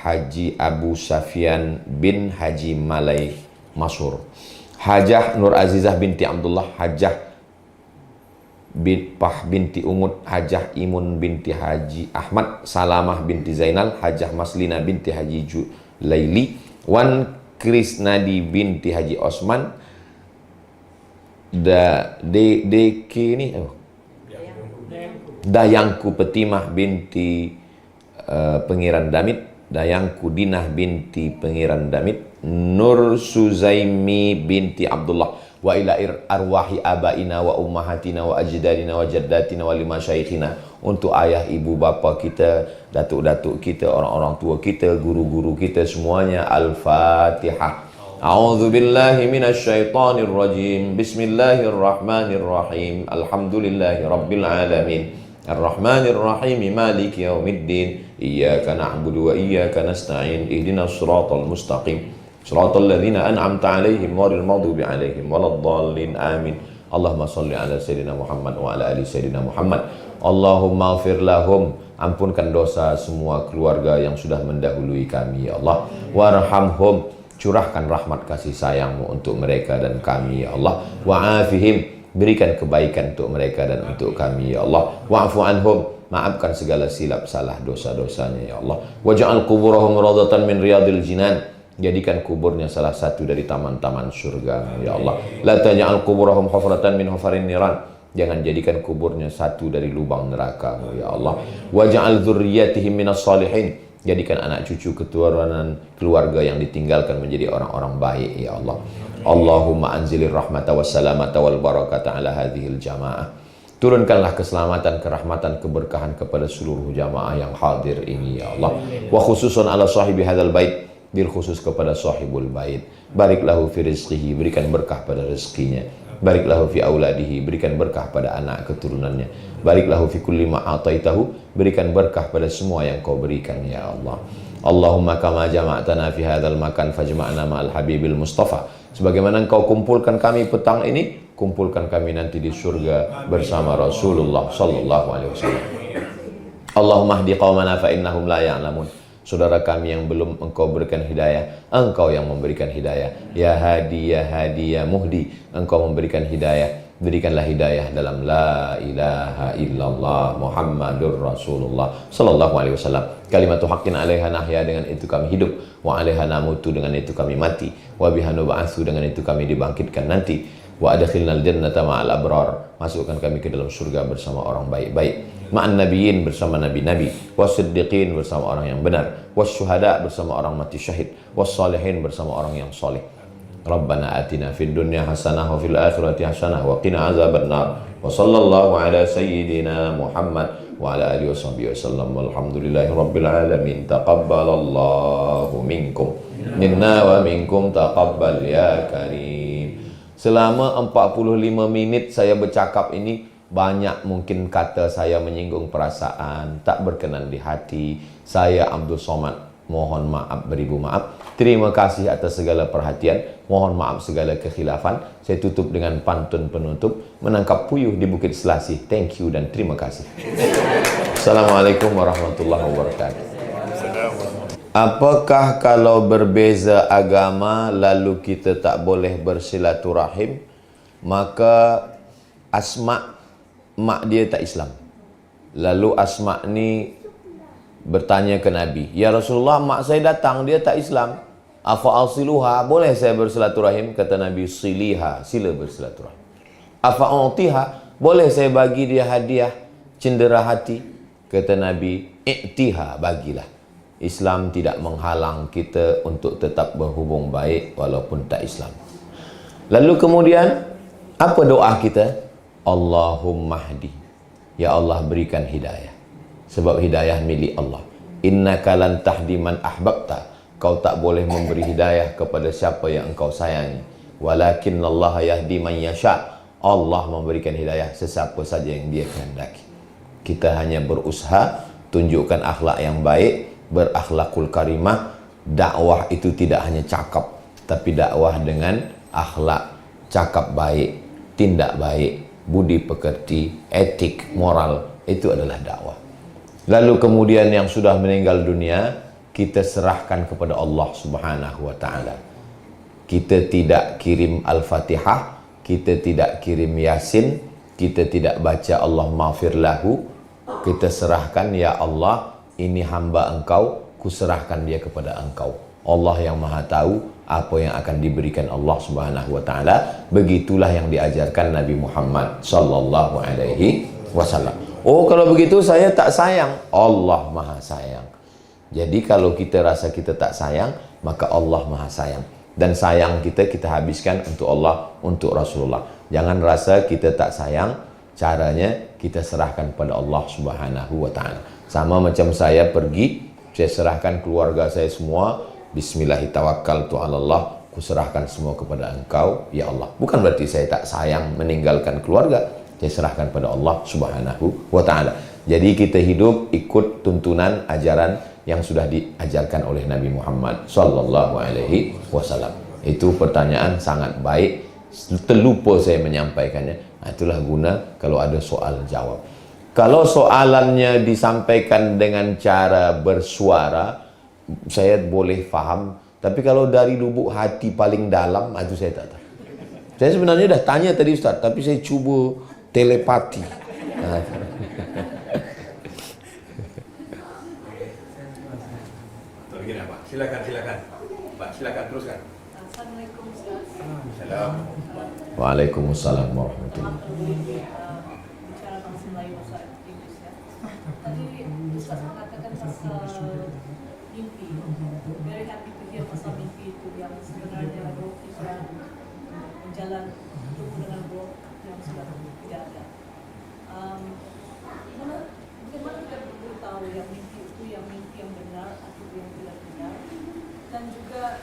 Haji Abu Safian bin Haji Malai Masur, Hajah Nur Azizah binti Abdullah, Hajah Pah binti Ungut, Hajah Imun binti Haji Ahmad, Salamah binti Zainal, Hajah Maslina binti Haji Julaili, Wan Krisnadi binti Haji Osman, Dayangku Petimah binti Pangeran Damit, Dayangku Dinah binti Pangeran Damit, Nur Suzaimi binti Abdullah, wa ila arwahi abaina wa ummahatina wa ajdadina wa jaddatina wa lima syaikhina, untuk ayah ibu bapa kita, datuk-datuk kita, orang-orang tua kita, guru-guru kita semuanya. Al-Fatihah. A'udzu billahi minasyaitonir rajim. Bismillahirrahmanirrahim. Alhamdulillahi rabbil alamin. Ar-Rahmanir Rahim, Maliki yaumiddin. Iyyaka na'budu wa iyyaka nasta'in. Ihdinas siratal mustaqim. Siratal ladzina an'amta 'alaihim ghairil maghdubi 'alaihim waladdallin. Amin. Allahumma shalli ala sayyidina Muhammad wa ala ali sayyidina Muhammad. Allahumma ighfir lahum, ampunkan dosa semua keluarga yang sudah mendahului kami ya Allah. Warhamhum, curahkan rahmat kasih sayangmu untuk mereka dan kami ya Allah. Wa'afihim, berikan kebaikan untuk mereka dan untuk kami ya Allah. Wa'fu anhum, maafkan segala silap salah dosa-dosanya ya Allah. Waj'al quburahum rawdatan min riyadil jinan, jadikan kuburnya salah satu dari taman-taman surga ya Allah. La taj'al quburahum hufratan min hufarin niran, jangan jadikan kuburnya satu dari lubang neraka ya Allah. Waj'al dzurriyyatihim minas salihin, jadikan anak cucu keturunan keluarga yang ditinggalkan menjadi orang-orang baik ya Allah. Allahumma anzilir rahmata wassalamata wal barakata ala hadhil jamaah, turunkanlah keselamatan, kerahmatan, keberkahan kepada seluruh jamaah yang hadir ini ya Allah. Wa khususan ala sahibi hadzal bait, bil khusus kepada sahibul bait. Barik lahu fi rizqihi, berikan berkah pada rezekinya. Barik lahu fi auladihi, berikan berkah pada anak keturunannya. Barik lahu fi kulli ma ataitahu, berikan berkah pada semua yang kau berikan ya Allah. Allahumma kama jama'tana fi hadzal makan fajma'na ma'al habibil mustafa, sebagaimana engkau kumpulkan kami petang ini, kumpulkan kami nanti di surga bersama Rasulullah sallallahu alaihi wasallam. Allahumma hdi qaumana fa innahum la ya'lamun. Saudara kami yang belum Engkau berikan hidayah, Engkau yang memberikan hidayah. Ya Hadi, Ya Hadi, Ya Muhdi, Engkau memberikan hidayah. Berikanlah hidayah dalam la ilaha illallah Muhammadur Rasulullah sallallahu alaihi wasallam. Kalimatu haqqin 'alaiha nahya, dengan itu kami hidup, wa 'alaiha namutu, dengan itu kami mati, wa biha nub'atsu, dengan itu kami dibangkitkan nanti, wa adkhilnal jannata ma'al abrar, masukkan kami ke dalam surga bersama orang baik-baik, ma'an nabiyyin, bersama nabi-nabi, wasiddiqin, bersama orang yang benar, wasyuhada, bersama orang mati syahid, wassalihin, bersama orang yang soleh. Rabbana atina fid dunya hasanah wa fil akhirati hasanah wa qina azabannar. Wa sallallahu ala sayyidina Muhammad wa ala alihi washabbihi wasallam. Walhamdulillahi rabbil alamin. Taqabbalallahu minkum minna wa minkum taqabbal ya karim. Selama 45 menit saya bercakap ini, banyak mungkin kata saya menyinggung perasaan, tak berkenan di hati. Saya Abdul Somad mohon maaf beribu maaf. Terima kasih atas segala perhatian. Mohon maaf segala kekhilafan. Saya tutup dengan pantun penutup. Menangkap puyuh di Bukit Selasih. Thank you dan terima kasih. Assalamualaikum warahmatullahi wabarakatuh. Apakah kalau berbeza agama lalu kita tak boleh bersilaturahim? Maka Asma, mak dia tak Islam. Lalu Asma ni bertanya ke Nabi, ya Rasulullah, mak saya datang, dia tak Islam. Afa'asiluha, boleh saya bersilaturahim? Kata Nabi, siliha, sila bersilaturahim. Afa'utiha, boleh saya bagi dia hadiah cendera hati? Kata Nabi, i'tiha, bagilah. Islam tidak menghalang kita untuk tetap berhubung baik walaupun tak Islam. Lalu kemudian, apa doa kita? Allahumma hdi, ya Allah berikan hidayah. Sebab hidayah milik Allah. Innaka lan tahdi man ahbabta, kau tak boleh memberi hidayah kepada siapa yang engkau sayangi. Walakin Allah yahdi man yasha, Allah memberikan hidayah sesiapa saja yang dia kehendaki. Kita hanya berusaha tunjukkan akhlak yang baik, berakhlakul karimah. Dakwah itu tidak hanya cakap, tapi dakwah dengan akhlak, cakap baik, tindak baik, budi pekerti, etik, moral, itu adalah dakwah. Lalu kemudian yang sudah meninggal dunia, kita serahkan kepada Allah Subhanahu wa ta'ala. Kita tidak kirim Al-Fatihah, kita tidak kirim Yasin, kita tidak baca Allah maghfir lahu. Kita serahkan, ya Allah, ini hamba engkau, kuserahkan dia kepada engkau. Allah yang maha tahu apa yang akan diberikan Allah Subhanahu wa ta'ala. Begitulah yang diajarkan Nabi Muhammad sallallahu alaihi wasallam. Oh, kalau begitu saya tak sayang. Allah maha sayang. Jadi kalau kita rasa kita tak sayang, maka Allah maha sayang. Dan sayang kita habiskan untuk Allah, untuk Rasulullah. Jangan rasa kita tak sayang, caranya kita serahkan pada Allah Subhanahu wa ta'ala. Sama macam saya pergi, saya serahkan keluarga saya semua. Bismillahirrahmanirrahim, ku serahkan semua kepada engkau, ya Allah. Bukan berarti saya tak sayang meninggalkan keluarga. Saya serahkan pada Allah Subhanahu wa ta'ala. Jadi kita hidup ikut tuntunan ajaran yang sudah diajarkan oleh Nabi Muhammad sallallahu alaihi wasallam. Itu pertanyaan sangat baik. Terlupa saya menyampaikannya. Nah, itulah guna kalau ada soal jawab. Kalau soalannya disampaikan dengan cara bersuara, saya boleh faham. Tapi kalau dari lubuk hati paling dalam, itu saya tak tahu. Saya sebenarnya dah tanya tadi Ustaz, tapi saya cuba telepati. Silakan. Pak, silakan teruskan. Assalamualaikum Ustaz. Assalamualaikum. Waalaikumsalam warahmatullahi Bicara bahasa Melayu bahasa Inggris ya. Tadi Ustaz mengatakan pasal mimpi. Very happy to hear pasal mimpi itu yang sebenarnya roh kita menjalan bertemu dengan roh yang sudah tidak ada. Bagaimana kita boleh tahu yang mimpi itu yang mimpi yang benar atau yang tidak benar? Dan juga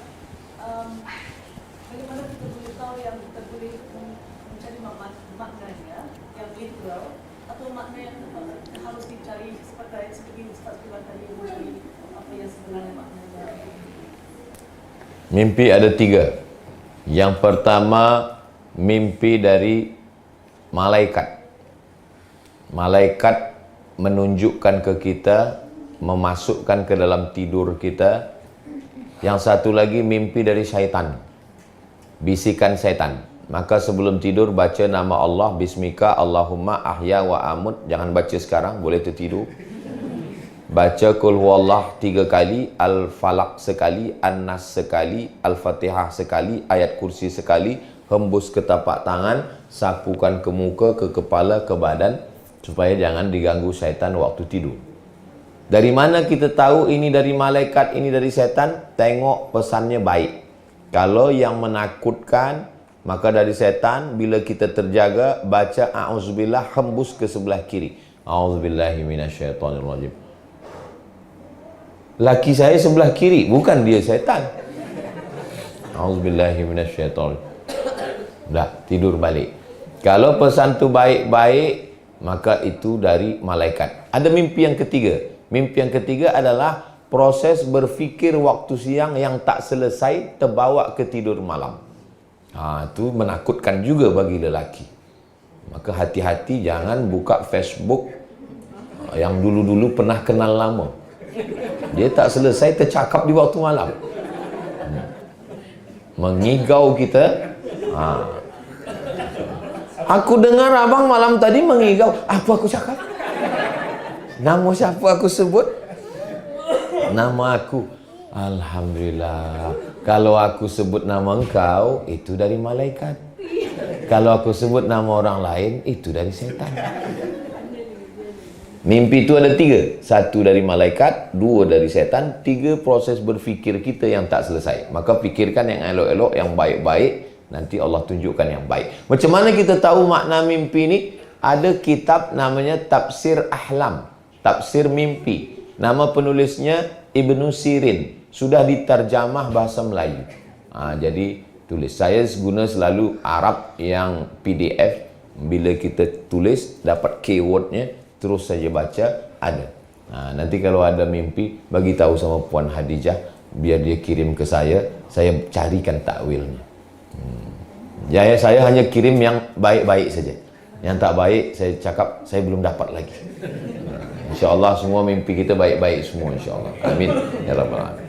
bagaimana kita boleh tahu yang kita boleh mencari maknanya yang literal atau makna yang harus dicari seperti Ustaz bilang tadi, mencari apa yang sebenarnya maknanya. Mimpi ada 3. Yang pertama, mimpi dari malaikat. Malaikat menunjukkan ke kita memasukkan ke dalam tidur kita. Yang satu lagi mimpi dari syaitan, bisikan syaitan. Maka sebelum tidur baca nama Allah, Bismika Allahumma ahya wa amut. Jangan baca sekarang, boleh tertidur. Baca Qul huwallah 3 kali, Al-Falaq sekali, An-Nas sekali, Al-Fatihah sekali, Ayat Kursi sekali. Hembus ke tapak tangan, sapukan ke muka, ke kepala, ke badan, supaya jangan diganggu syaitan waktu tidur. Dari mana kita tahu ini dari malaikat, ini dari syaitan? Tengok pesannya baik. Kalau yang menakutkan, maka dari syaitan. Bila kita terjaga, baca a'udzubillah, hembus ke sebelah kiri. A'udzubillahi minasyaitonirrajim. Laki saya sebelah kiri, bukan dia syaitan. A'udzubillahi minasyaitonirrajim. Dah, tidur balik. Kalau pesan tu baik-baik, maka itu dari malaikat. Ada mimpi yang ketiga. Mimpi yang ketiga adalah proses berfikir waktu siang yang tak selesai terbawa ke tidur malam. Itu menakutkan juga bagi lelaki. Maka hati-hati jangan buka Facebook yang dulu-dulu pernah kenal lama. Dia tak selesai tercakap di waktu malam. Mengigau kita. Aku dengar abang malam tadi mengigau. Apa aku cakap? Nama siapa aku sebut? Nama aku. Alhamdulillah. Kalau aku sebut nama engkau, itu dari malaikat. Kalau aku sebut nama orang lain, itu dari setan. Mimpi itu ada 3. 1 dari malaikat, 2 dari setan, 3 proses berfikir kita yang tak selesai. Maka fikirkan yang elok-elok, yang baik-baik. Nanti Allah tunjukkan yang baik. Macam mana kita tahu makna mimpi ini? Ada kitab namanya Tafsir Ahlam, Tafsir Mimpi. Nama penulisnya Ibnu Sirin. Sudah diterjemah bahasa Melayu. Jadi tulis. Saya guna selalu Arab yang PDF. Bila kita tulis, dapat keywordnya, terus saja baca, ada. Nanti kalau ada mimpi, bagi tahu sama Puan Hadijah, biar dia kirim ke saya carikan takwilnya. Saya hanya kirim yang baik-baik saja. Yang tak baik, saya cakap, saya belum dapat lagi. InsyaAllah semua mimpi kita baik-baik semua, insyaAllah. Amin. Ya Rabbal Alamin.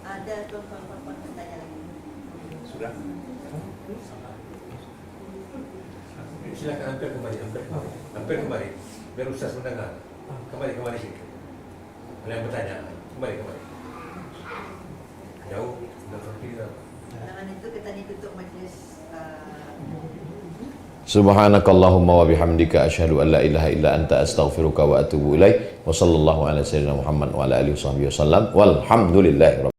Ada tuan-tuan bertanya lagi. Sudah? Silakan hampir kembali. Hampir kembali. Biar Ustaz mendengar. Kembali sini. Ada yang bertanya. Kembali. Jauh. Sudah terkira. Dengan itu kita tutup majlis. Subhanakallahumma wa bihamdika asyhadu an la ilaha illa anta astaghfiruka wa atubu ilaik. Wa sallallahu ala sayyidina Muhammad wa ala alihi wasallam. Walhamdulillah.